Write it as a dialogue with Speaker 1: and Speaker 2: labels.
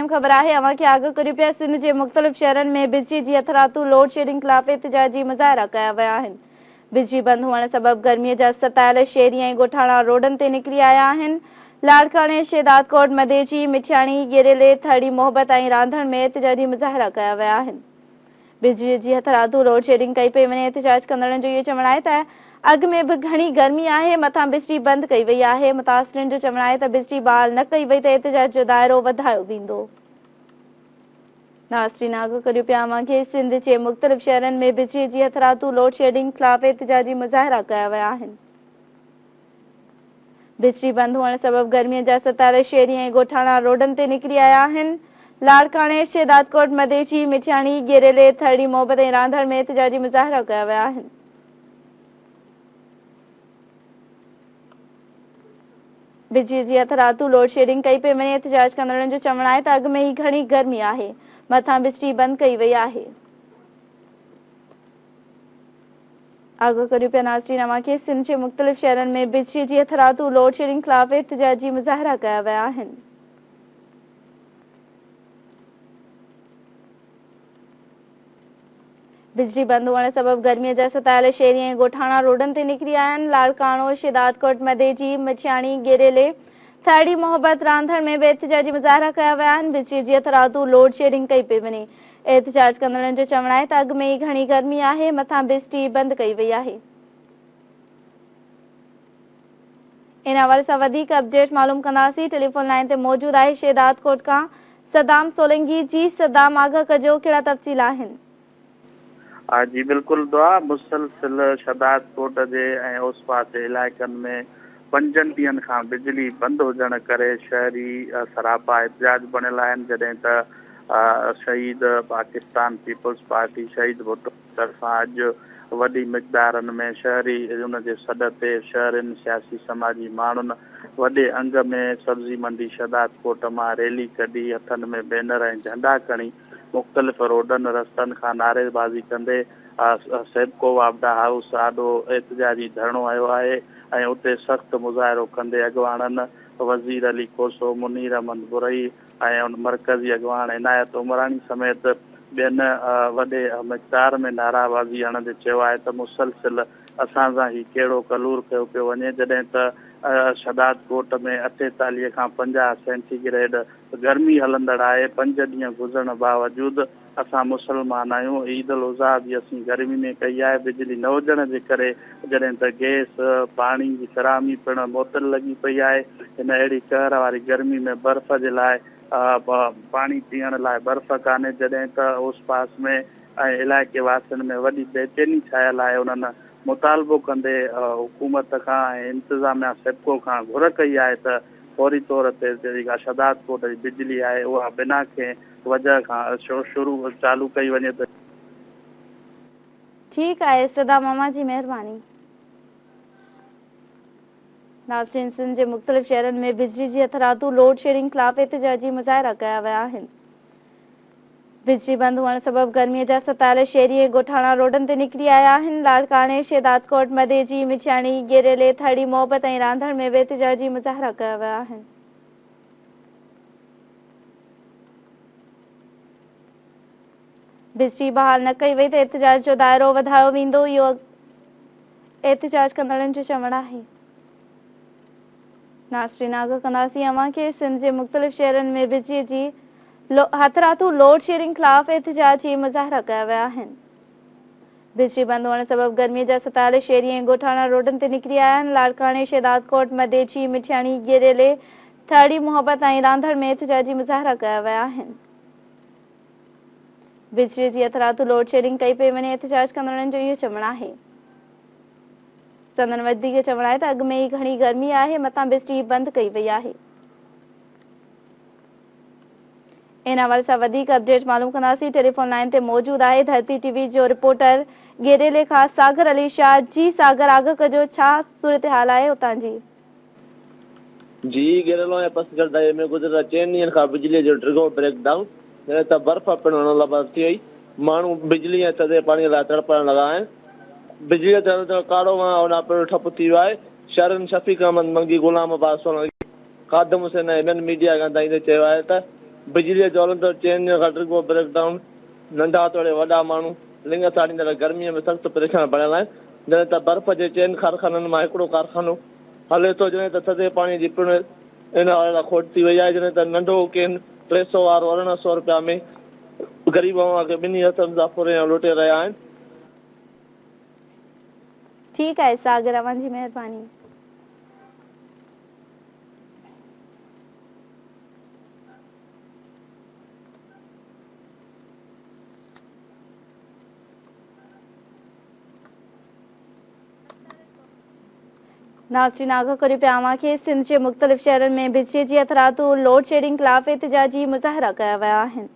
Speaker 1: अहम ख़बर है अवां खे आगाह करियो पिया। सिंध के मुख़्तलिफ़ शहरनि में बिजली जी हथरातू लोड शेडिंग ख़िलाफ़ एहतिजाजी मुज़ाहिरा कया विया आहिनि। बिजली बंद हुअण सबब गर्मीअ जा सतायल शहरी ऐं ॻोठाणा रोडनि ते निकिरी आया आहिनि। लाड़काणे, शेदादकोट, मदेची, मिठियाणी, गेरेले, थड़ी मोहब्बत ऐं रांधण में एहतिजाजी मुज़ाहिरा कया विया आहिनि। बिजली जी हथरातू लोड शेडिंग कई पई वञे। एहतिजाज कंदड़नि जो इहो चवणु आहे त अॻु में बि घणी गर्मी आहे, मथां बिजली बंदि कई वई आहे। मुतासिरनि जो चवणु आहे त बिजली बहाल न कई वई त एहतिजाज जो दाइरो वधायो वेंदो। नाज़रीन, आगाह करियो पिया अवां खे सिंध जे मुख़्तलिफ़ शहरनि में बिजली जी हथरातू लोड शेडिंग ख़िलाफ़ एहतिजाजी मुज़ाहिरा कया विया आहिनि। बिजली बंद हुअण सबब गर्मीअ जा सतायल शहरी ऐं ॻोठाणा रोडनि ते निकिरी आया आहिनि। लाड़काणे, शेदादकोट, मदेची, मिठियाणी, गेरेले, थड़ी मोहब्बत ऐं रांधण में एहतिजाजी मुज़ाहिरा कया विया आहिनि। बिजली जी हथरातू लोड शेडिंग कई पई वञे। एहतिजाज कंदड़नि जो चवणु आहे त अॻु में ई घणी गर्मी आहे, मथां बिजली बंदि कई वई आहे। आगाह करियो पिया नाज़रीन अवां खे सिंध जे मुख़्तलिफ़ शहरनि में बिजली जी हथरातू लोड शेडिंग ख़िलाफ़ एहतिजाजी मुज़ाहिरा कया विया आहिनि। बिजली बंद हुअण सबब गर्मीअ जा सतायल शहरी ऐं ॻोठाणा रोडनि ते निकिरी आया आहिनि। लाड़काणो, शेदादकोट, मदेची, मिठियाणी, गेरेले, थड़ी मोहब्बत, रांधण में भी एहतिजाजी मुज़ाहिरा कया विया आहिनि। बिजली जी हथरातू लोड शेडिंग कई पई वञे। एहतिजाज कंदड़नि जो चवणु आहे त अॻु में ई घणी गर्मी आहे, मथां बिजली बंदि कई वई आहे। इन हवाले सां वधीक अपडेट मालूम कंदासीं। टेलीफोन लाइन ते मौजूद आहे शेदादकोट खां सदाम सोलंकी। जी सदाम, आगाह कजो, कहिड़ा तफ़सील आहिनि?
Speaker 2: जी बिल्कुल दुआ। मुसलसिल शदादकोट जे ऐं उस पास इलाइक़नि में 5 ॾींहंनि खां बिजली बंदि हुजण करे शहरी सरापा एहतिजाज बणियल आहिनि। जॾहिं त शहीद पाकिस्तान पीपल्स पार्टी शहीद भुट्टो तरफ़ां अॼु वॾी मिक़दारनि में शहरी उन जे सॾ ते शहरनि सियासी समाजी माण्हुनि वॾे अंग में सब्ज़ी मंडी शदादकोट मां रैली कढी, हथनि में बैनर ऐं झंडा खणी मुख़्तलिफ़ रोडनि रस्तनि खां नारेबाज़ी कंदे सेबको वापडा हाउस आॾो एहतिजाजी धरणो आयो आहे ऐं उते सख़्तु मुज़ाहिरो कंदे अॻवाननि वज़ीर अली कोसो, मुनीर अहमद बुरई ऐं उन मरकज़ी अॻवान इनायत उमरानी समेत ॿियनि वॾे मक़दार में नाराबाज़ी हणंदे चयो आहे त मुसलसिल असां सां ही कहिड़ो कलूर कयो पियो वञे। जॾहिं त शदादकोट में 48 खां 50 सेंटीग्रेड गर्मी हलंदड़ आहे। 5 ॾींहं गुज़रण बावजूदि असां मुसलमान आहियूं। ईद उल अज़हा बि असीं गर्मी में कई आहे बिजली न हुजण जे करे। जॾहिं त गैस पाणी जी फ़राहमी पिणु मुअतल लॻी पई आहे। हिन अहिड़ी कहर वारी गर्मी में बर्फ़ जे लाइ पाणी पीअण लाइ बर्फ़ कान्हे। जॾहिं त उस पास में ऐं इलाइक़े वासियुनि में वॾी बेचैनी छायल आहे। उन्हनि मुतालबो कंदे हुकूमत खां ऐं इंतिज़ामिया सेबको खां घुर कई आहे त फौरी तौर ते जेका शदादकोट जी बिजली आहे उहा बिना कंहिं वजह खां शुरू चालू कई वञे। त
Speaker 1: ठीकु आहे सदा मामा जी, महिरबानी। नाज़रीन, सिंध जे मुख़्तलिफ़ शहरनि में बिजली जी हथरातू लोड शेडिंग ख़िलाफ़ एहतिजाजी मुज़ाहिरा कया विया आहिनि। बिजली बंद हुअण सबब गर्मीअ जा सतायल शहरी ऐं ॻोठाणा रोडनि ते निकिरी आया आहिनि। लाड़काणे, शेदादकोट, मदेची, मिठियाणी, गेरेले, थड़ी मोहब्बत ऐं रांधण में भी एहतिजाजी मुज़ाहिरा कया विया आहिनि। बिजली बहाल न कई वई त एहतिजाज जो दाइरो वधायो वेंदो, इहो एहतिजाज कंदड़नि जो चवणु आहे। नाज़रीन, आगाह कंदासीं अवां खे सिंध जे मुख़्तलिफ़ शहरनि में बिजली जी हथरातू लोड शेडिंग ख़िलाफ़ एहतिजाजी मुज़ाहिरा कया विया आहिनि। बिजली बंद हुअण सबब गर्मीअ जा सतायल शहरी ऐं ॻोठाणा रोडनि ते निकिरी आया आहिनि। लाड़काणे, शेदादकोट, मदेची, मिठियाणी, गेरेले, थड़ी मोहब्बत ऐं रांधण में एहतिजाजी मुज़ाहिरा कया विया आहिनि। बिजली जी हथरातू लोड शेडिंग कई पई वञे। एहतिजाज कंदड़नि जो इहो चवणु आहे। संदन वधीक चवणु आहे त अॻु में ई घणी गर्मी आहे, मथां बिजली बंदि कई वई आहे। इन हवाले सां वधीक अपडेट मालूम कंदासीं। टेलीफोन लाइन ते मौजूद आहे धरती टीवी जो रिपोर्टर गेरेले खां सागर अली शाह। जी सागर, आगाह कजो, छा सूरत हाल आहे उतां जी?
Speaker 3: जी गेरेलो ऐं पसगढ़ में गुज़िरियल 4 ॾींहंनि खां बिजलीअ जो ड्रिगो ब्रेकडाउन, त बर्फ़ पिणु हुअण लाइ थी वई। माण्हू बिजली ऐं थधे पाणीअ लाइ तड़पण लॻा आहिनि। बिजलीअ ते काड़ो होॾां पिणु ठप थी वियो आहे। शफ़ीक अहमद मंगी, गुलाम अब्बास सोलंकी, ख़ादिम हुसैन ऐं ॿियनि मीडिया ॻाल्हाईंदे चयो आहे त बिजली जो हलंदड़ चेन खां डिगो ब्रेकडाउन, नंढा तोड़े वॾा माण्हू लिंग साड़ींदड़ गर्मीअ में सख़्तु परेशान बणियल आहिनि। जॾहिं त बर्फ़ जे चइनि कारखाननि मां हिकिड़ो कारखानो हले थो, जॾहिं त थधे पाणी जी पिण इन लाइ खोट थी वई आहे। जॾहिं त नंढो केन 300 वारो 1800 रुपया में ग़रीब माण्हूअ खे ॿिन्ही हथनि सां फुरे लुटे रहिया आहिनि।
Speaker 1: ठीकु आहे सागर, अव्हांजी महिरबानी। नाज़रीन, आगाह करियो पिया अव्हां खे सिंध जे मुख़्तलिफ़ शहरनि में बिजली जी अथरातू लोड शेडिंग ख़िलाफ़ एहतिजाजी मुज़ाहिरा कया विया आहिनि।